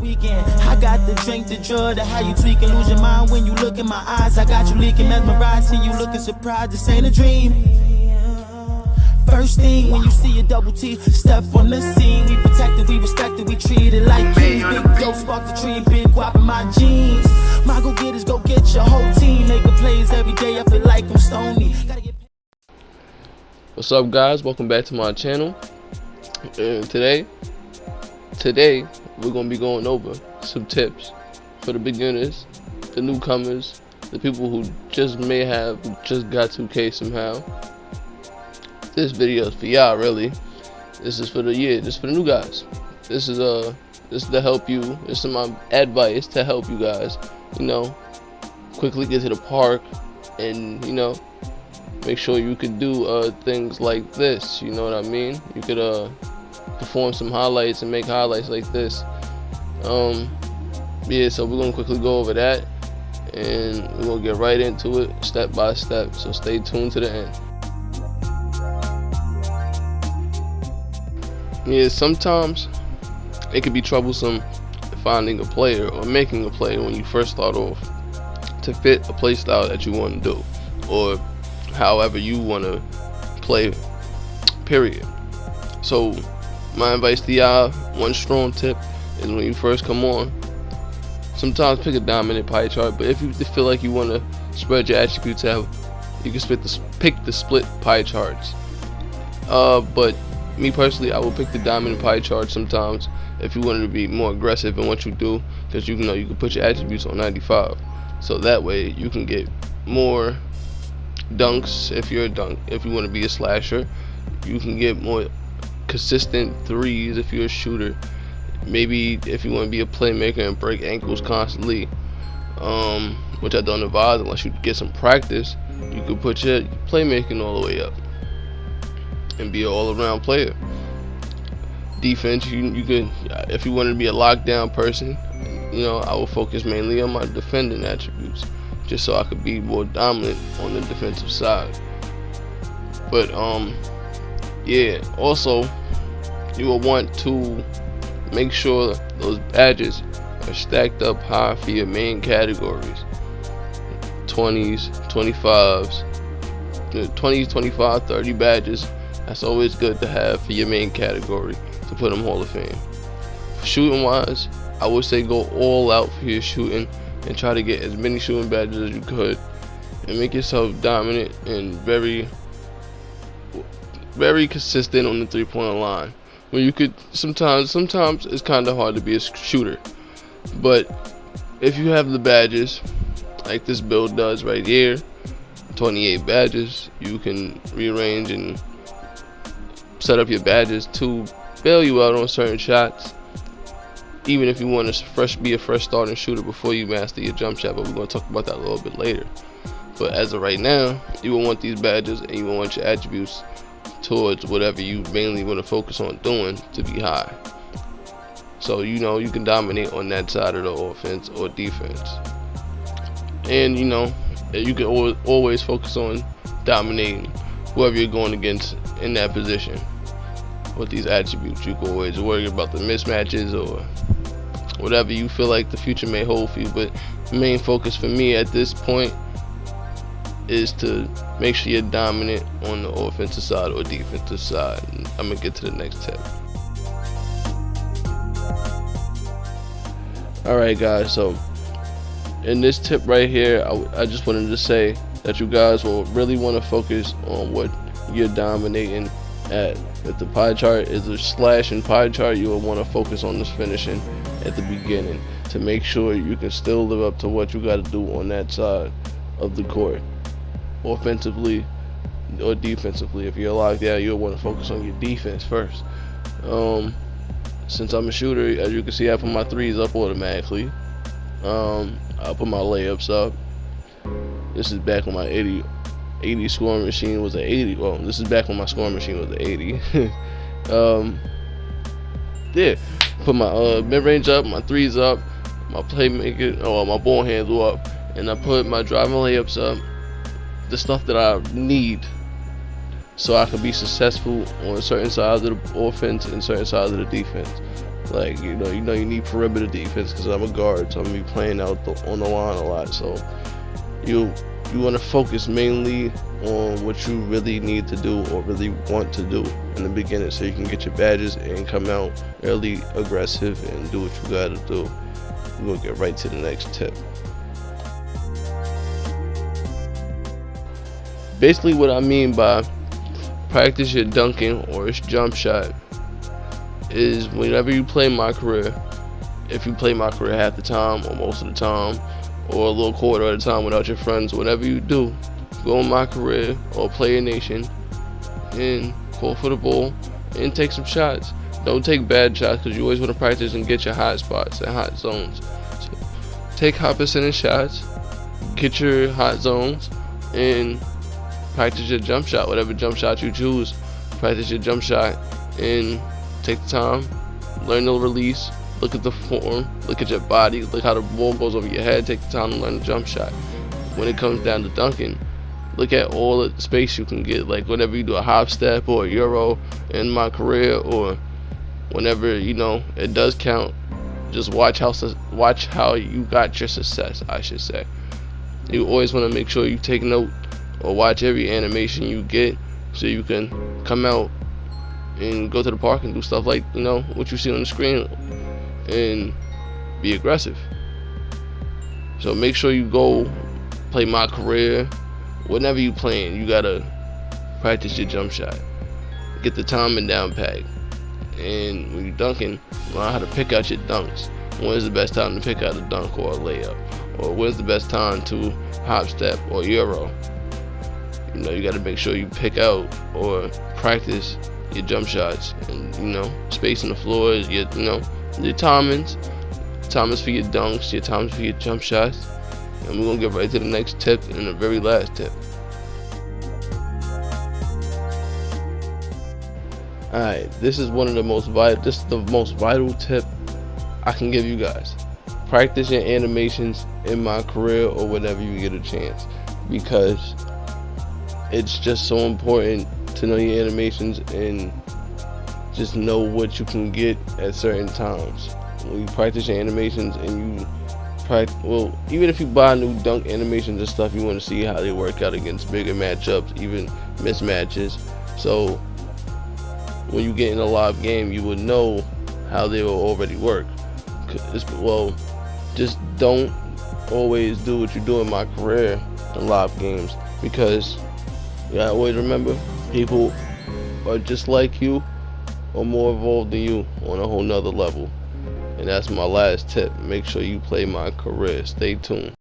weekend. I got the drink, the drug, the how you tweaking. Lose your mind when you look in my eyes. I got you leaking, mesmerized. See you looking surprised. This ain't a dream. First thing when you see a double T, step on the scene. We protected, we respected, we treated like kings. Big dope, spark the tree, big guap in my jeans. My go getters, go get your whole team. Making plays every day, I feel like I'm stony. What's up, guys? Welcome back to my channel. And today we're gonna be going over some tips for the beginners, the newcomers, the people who just got 2K somehow. This video is for y'all, really. This is for the new guys. This is to help you. This is my advice to help you guys, quickly get to the park and, make sure you could do things like this. You know what I mean? You could perform some highlights and make highlights like this. Yeah, so we're gonna quickly go over that and we're gonna get right into it step by step, so stay tuned to the end. Yeah, sometimes it can be troublesome finding a player or making a player when you first start off to fit a play style that you want to do, or however you want to play, period. So my advice to y'all, one strong tip is when you first come on, sometimes pick a dominant pie chart. But if you feel like you want to spread your attributes out, you can pick the split pie charts. But me personally, I will pick the dominant pie chart sometimes if you wanted to be more aggressive in what you do, because you can put your attributes on 95, so that way you can get more dunks if you're a dunk. If you want to be a slasher, you can get more consistent threes if you're a shooter. Maybe if you want to be a playmaker and break ankles constantly, which I don't advise unless you get some practice, you could put your playmaking all the way up and be an all-around player. Defense, you could, if you wanted to be a lockdown person, I will focus mainly on my defending attributes, just so I could be more dominant on the defensive side. But yeah, also you will want to make sure those badges are stacked up high for your main categories. 20s, 25s, 20s, 25, 30 badges. That's always good to have for your main category to put them Hall of Fame. Shooting wise, I would say go all out for your shooting and try to get as many shooting badges as you could, and make yourself dominant and very, very consistent on the three-point line. When you could sometimes it's kind of hard to be a shooter, but if you have the badges like this build does right here, 28 badges, you can rearrange and set up your badges to bail you out on certain shots, even if you want to be a fresh starting shooter before you master your jump shot. But we're going to talk about that a little bit later. But as of right now, you will want these badges and you will want your attributes towards whatever you mainly want to focus on doing to be high, so you can dominate on that side of the offense or defense. And you can always focus on dominating whoever you're going against in that position with these attributes. You can always worry about the mismatches or whatever you feel like the future may hold for you, but the main focus for me at this point is to make sure you're dominant on the offensive side or defensive side. I'm gonna get to the next tip. Alright guys, so in this tip right here, I just wanted to say that you guys will really want to focus on what you're dominating at. If the pie chart is a slash and pie chart, you will want to focus on this finishing at the beginning to make sure you can still live up to what you got to do on that side of the court, offensively or defensively. If you're locked out, you'll want to focus on your defense first. Since I'm a shooter, as you can see, I put my threes up automatically. I put my layups up. This is back when my 80 scoring machine was an 80. Well, this is back when my scoring machine was an 80. Yeah, put my mid-range up, my threes up, my playmaker, my ball handle up, and I put my driving layups up, the stuff that I need so I can be successful on certain sides of the offense and certain sides of the defense. Like, you need perimeter defense because I'm a guard, so I'm gonna be playing out on the line a lot. So you want to focus mainly on what you really need to do or really want to do in the beginning, so you can get your badges and come out early aggressive and do what you gotta do. We're gonna get right to the next tip. Basically, what I mean by practice your dunking or its jump shot is whenever you play My Career, if you play My Career half the time or most of the time or a little quarter at a time without your friends, whatever you do, go on My Career or Player Nation and call for the ball and take some shots. Don't take bad shots, because you always want to practice and get your hot spots and hot zones. So take high percentage shots, get your hot zones, and practice your jump shot. Whatever jump shot you choose, practice your jump shot and take the time, learn the release, look at the form, look at your body, look how the ball goes over your head, take the time to learn the jump shot. When it comes down to dunking, look at all the space you can get. Like whenever you do a hop step or a euro in My Career, or whenever it does count, just watch how you got your success, I should say. You always want to make sure you take note or watch every animation you get, so you can come out and go to the park and do stuff like what you see on the screen and be aggressive. So make sure you go play My Career. Whenever you playing, you gotta practice your jump shot, get the timing down pat, and when you're dunking, learn how to pick out your dunks. When's the best time to pick out a dunk or a layup, or when's the best time to hop step or euro. You got to make sure you pick out or practice your jump shots, and spacing the floor, your timings for your dunks, your timings for your jump shots. And we're gonna get right to the next tip and the very last tip. Alright, this is the most vital tip I can give you guys. Practice your animations in My Career or whenever you get a chance, because it's just so important to know your animations and just know what you can get at certain times. When you practice your animations and even if you buy new dunk animations and stuff, you want to see how they work out against bigger matchups, even mismatches. So when you get in a live game, you would know how they will already work. Just don't always do what you do in My Career in live games, because you gotta always remember, people are just like you or more evolved than you on a whole nother level. And that's my last tip. Make sure you play My Career. Stay tuned.